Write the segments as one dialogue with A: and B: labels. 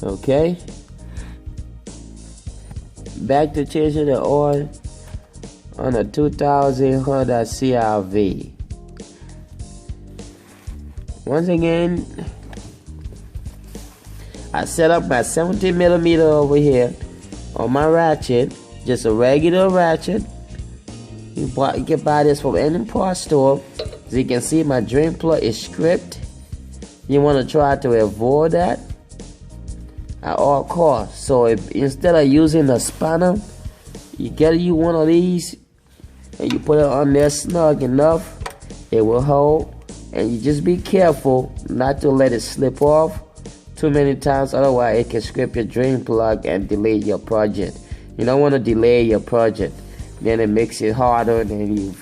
A: Okay, back to changing the oil on a 2000 Honda CRV. Once again, I set up my 70mm over here on my ratchet, just a regular ratchet. You can buy this from any parts store. As you can see, my drain plug is stripped. You want to try to avoid that at all costs. So instead of using the spanner, you get you one of these and you put it on there snug enough, it will hold. And you just be careful not to let it slip off too many times, otherwise it can scrape your drain plug and delay your project. You don't want to delay your project, then it makes it harder and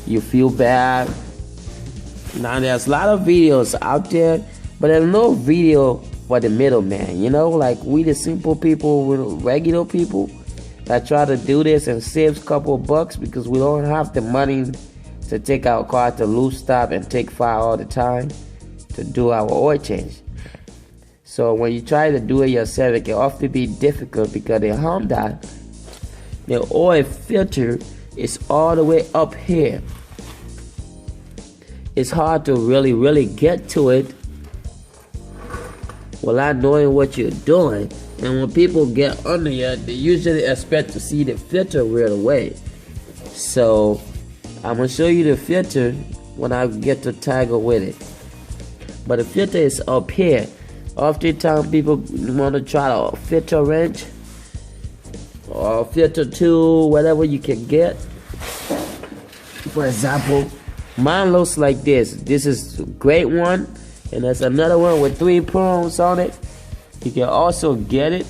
A: you feel bad. Now there's a lot of videos out there, but there's no video for the middleman. You know, like we the simple people, with regular people that try to do this and save a couple of bucks because we don't have the money to take our car to loose stop and take fire all the time to do our oil change. So when you try to do it yourself, it can often be difficult because the Honda, the oil filter is all the way up here. It's hard to really get to it without knowing what you're doing. And when people get under you, they usually expect to see the filter right away. So I'm gonna show you the filter when I get to tangle with it. But the filter is up here. Oftentimes people want to try a filter wrench or filter tool, whatever you can get. For example, mine looks like this. This is a great one, and there's another one with 3 prongs on it. You can also get it.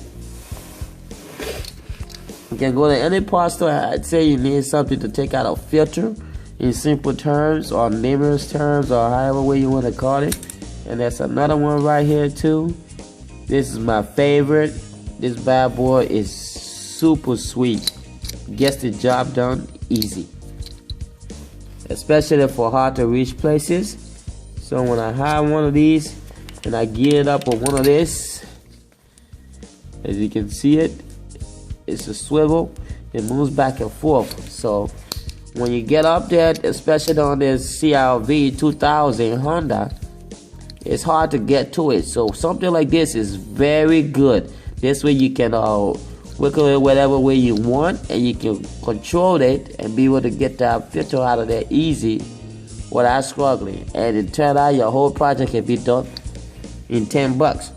A: You can go to any parts store. I'd say you need something to take out a filter in simple terms or layman's terms or however way you want to call it. And there's another one right here too. This is my favorite. This bad boy is super sweet. Gets the job done easy, especially for hard to reach places. So when I have one of these and I gear it up with one of this, as you can see it's a swivel. It moves back and forth. So when you get up there, especially on this CRV 2000 Honda, it's hard to get to it. So something like this is very good. This way you can wiggle it whatever way you want, and you can control it and be able to get that filter out of there easy without struggling. And it turned out your whole project can be done in 10 bucks.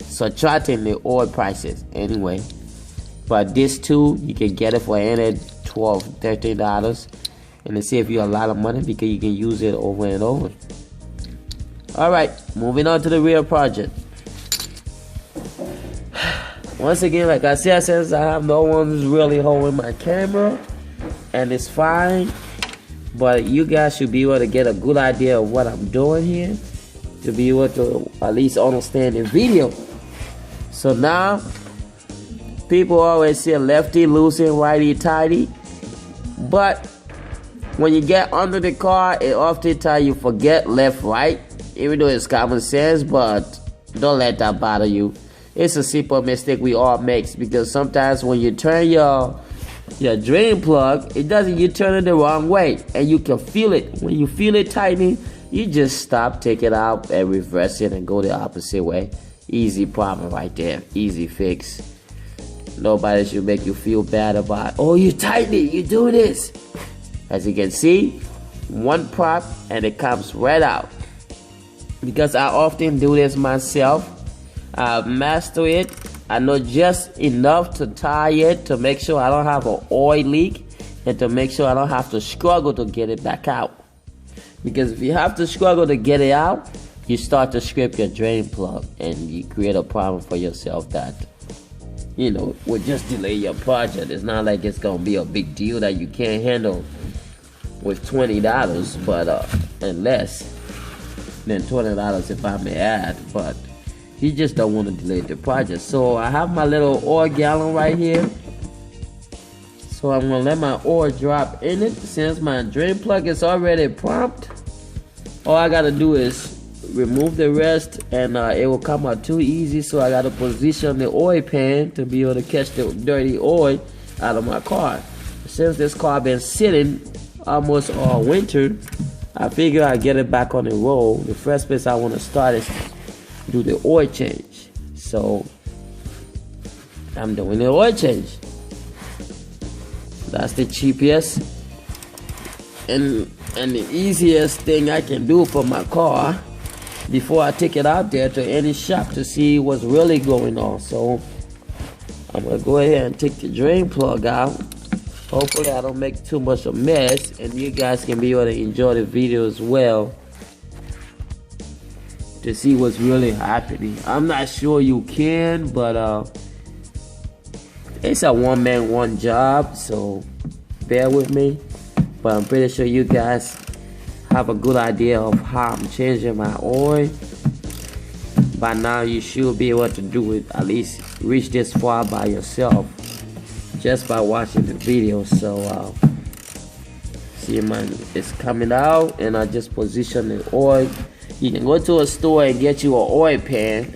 A: Subtracting the oil prices anyway. But this too, you can get it for any $12, $13, and it save you a lot of money because you can use it over and over. Alright, moving on to the real project. Once again, like I said, since I have no one who's really holding my camera, and it's fine, but you guys should be able to get a good idea of what I'm doing here, to be able to at least understand the video. So now, people always say lefty loosey, righty tighty, but when you get under the car, it oftentimes you forget left right, even though it's common sense, but don't let that bother you. It's a simple mistake we all make, because sometimes when you turn your drain plug, it doesn't, you turn it the wrong way, and you can feel it. When you feel it tightening, you just stop, take it out, and reverse it and go the opposite way. Easy problem right there, easy fix. Nobody should make you feel bad about, oh, you tighten it, you do this. As you can see, one prop and it comes right out. Because I often do this myself, I've mastered it. I know just enough to tie it to make sure I don't have an oil leak, and to make sure I don't have to struggle to get it back out. Because if you have to struggle to get it out, you start to scrape your drain plug, and you create a problem for yourself that, you know, will just delay your project. It's not like it's gonna be a big deal that you can't handle with $20, but and less than $20 if I may add. But you just don't want to delay the project. So I have my little oil gallon right here. So I'm gonna let my oil drop in it. Since my drain plug is already pumped, all I gotta do is remove the rest, and it will come out too easy. So I got to position the oil pan to be able to catch the dirty oil out of my car. Since this car been sitting almost all winter, I figure I get it back on the road. The first place I want to start is do the oil change. So I'm doing the oil change. That's the cheapest and the easiest thing I can do for my car before I take it out there to any shop to see what's really going on. So I'm gonna go ahead and take the drain plug out. Hopefully I don't make too much of a mess, and you guys can be able to enjoy the video as well to see what's really happening. I'm not sure you can, but it's a one-man, one job, so bear with me. But I'm pretty sure you guys have a good idea of how I'm changing my oil. By now you should be able to do it, at least reach this far by yourself just by watching the video. So see, man, it's coming out, and I just position the oil. You can go to a store and get you an oil pan.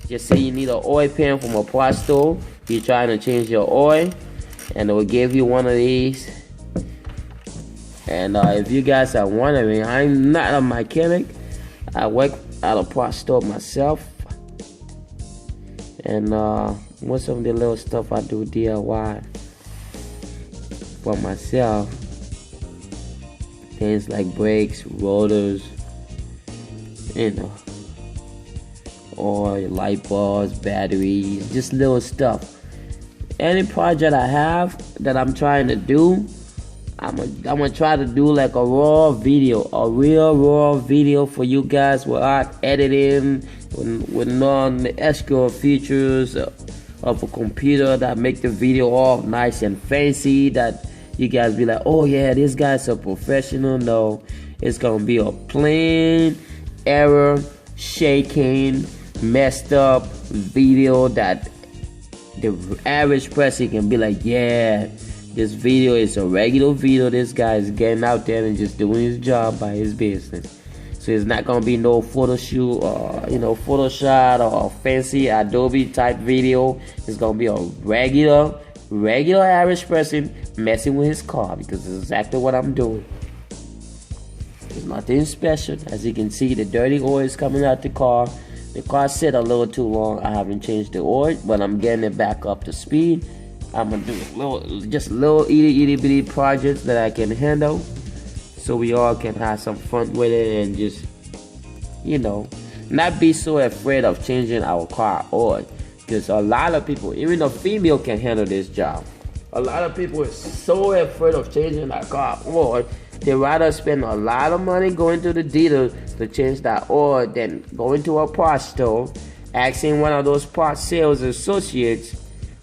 A: Just say you need an oil pan from a parts store. You're trying to change your oil, and it will give you one of these. And if you guys are wondering, I'm not a mechanic. I work at a parts store myself, and most of the little stuff I do DIY for myself. Things like brakes, rotors, oil, light bulbs, batteries, just little stuff. Any project I have that I'm trying to do, I'm gonna try to do like a raw video, a real raw video for you guys without editing, with none extra features of a computer that make the video all nice and fancy, that you guys be like, oh yeah, this guy's a professional. No, it's gonna be a plain error, shaking, messed up video that the average person can be like, yeah, this video is a regular video. This guy is getting out there and just doing his job by his business. So it's not gonna be no photo shoot or Photoshop or fancy Adobe type video. It's gonna be a regular average person messing with his car, because it's exactly what I'm doing. There's nothing special. As you can see, the dirty oil is coming out the car. The car sit a little too long. I haven't changed the oil, but I'm getting it back up to speed. I'm gonna do little itty bitty projects that I can handle, so we all can have some fun with it, and just not be so afraid of changing our car oil. Because a lot of people, even a female, can handle this job. A lot of people are so afraid of changing their car oil, they rather spend a lot of money going to the dealer to change that oil than going to a parts store, asking one of those parts sales associates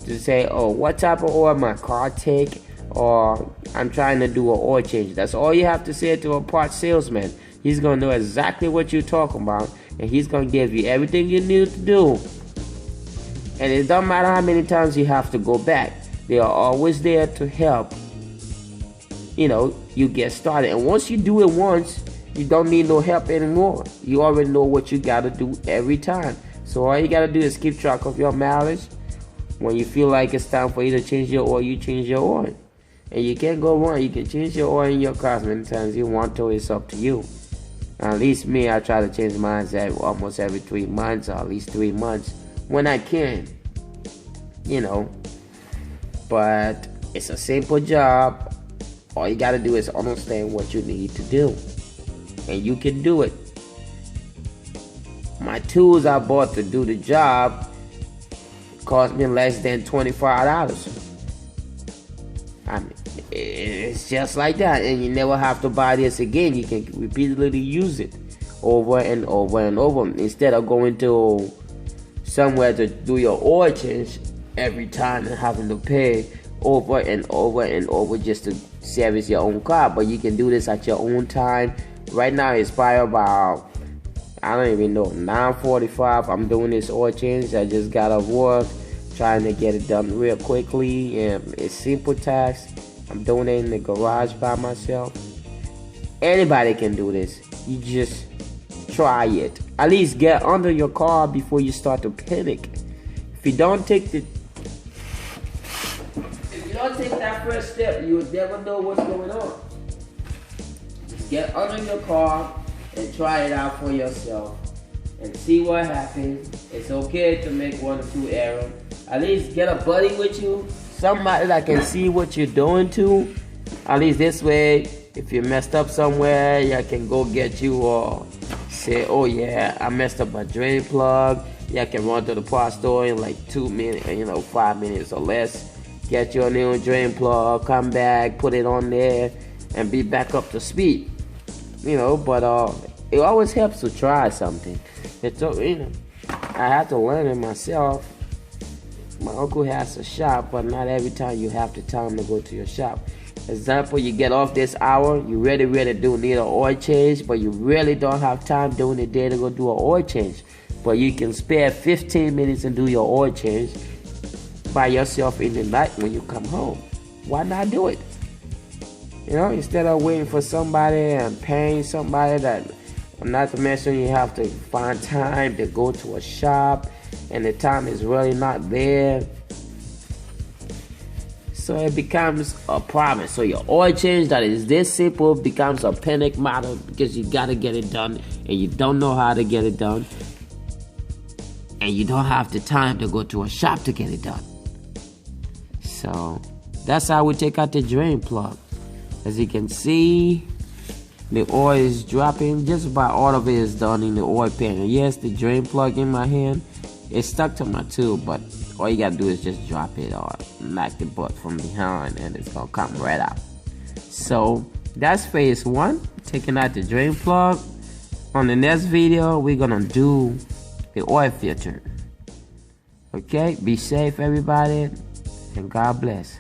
A: to say, oh, what type of oil my car take, or I'm trying to do an oil change. That's all you have to say to a parts salesman. He's gonna know exactly what you're talking about, and he's gonna give you everything you need to do. And it doesn't matter how many times you have to go back. They are always there to help you get started. And once you do it once, you don't need no help anymore. You already know what you gotta do every time. So all you gotta do is keep track of your mileage. When you feel like it's time for you to change your oil, you change your oil. And you can't go wrong. You can change your oil in your car as many times you want to. It's up to you. At least me, I try to change mine almost every 3 months, or at least 3 months when I can. But it's a simple job. All you gotta do is understand what you need to do, and you can do it. My tools I bought to do the job cost me less than $25. I mean, it's just like that, and you never have to buy this again. You can repeatedly use it over and over and over, instead of going to somewhere to do your oil change every time and having to pay over and over and over just to service your own car. But you can do this at your own time. Right now it's probably about, I don't even know, 9:45. I'm doing this oil change. I just got off work, trying to get it done real quickly, and it's simple task. I'm doing it in the garage by myself. Anybody can do this. You just try it. at least get under your car before you start to panic. If you don't take that first step, you will never know what's going on. Just get under your car and try it out for yourself and see what happens. It's okay to make 1 or 2 errors. At least get a buddy with you, somebody that can see what you're doing too. At least this way, if you messed up somewhere, you can go get you or say, oh yeah, I messed up my drain plug. You can run to the parts store in like 2 minutes, 5 minutes or less. Get your new drain plug, come back, put it on there, and be back up to speed. But it always helps to try something. I had to learn it myself. My uncle has a shop, but not every time you have the time to go to your shop. Example, you get off this hour, you really do need an oil change, but you really don't have time during the day to go do an oil change. But you can spare 15 minutes and do your oil change by yourself in the night when you come home. Why not do it? Instead of waiting for somebody and paying somebody that, not to mention you have to find time to go to a shop and the time is really not there. So it becomes a problem. So your oil change that is this simple becomes a panic matter because you gotta get it done and you don't know how to get it done. And you don't have the time to go to a shop to get it done. So that's how we take out the drain plug. As you can see, the oil is dropping. Just about all of it is done in the oil pan. And yes, the drain plug in my hand is stuck to my tube, but all you gotta do is just drop it or knock the butt from behind and it's gonna come right out. So that's phase 1, taking out the drain plug. On the next video, we're gonna do the oil filter. Okay, be safe everybody, and God bless.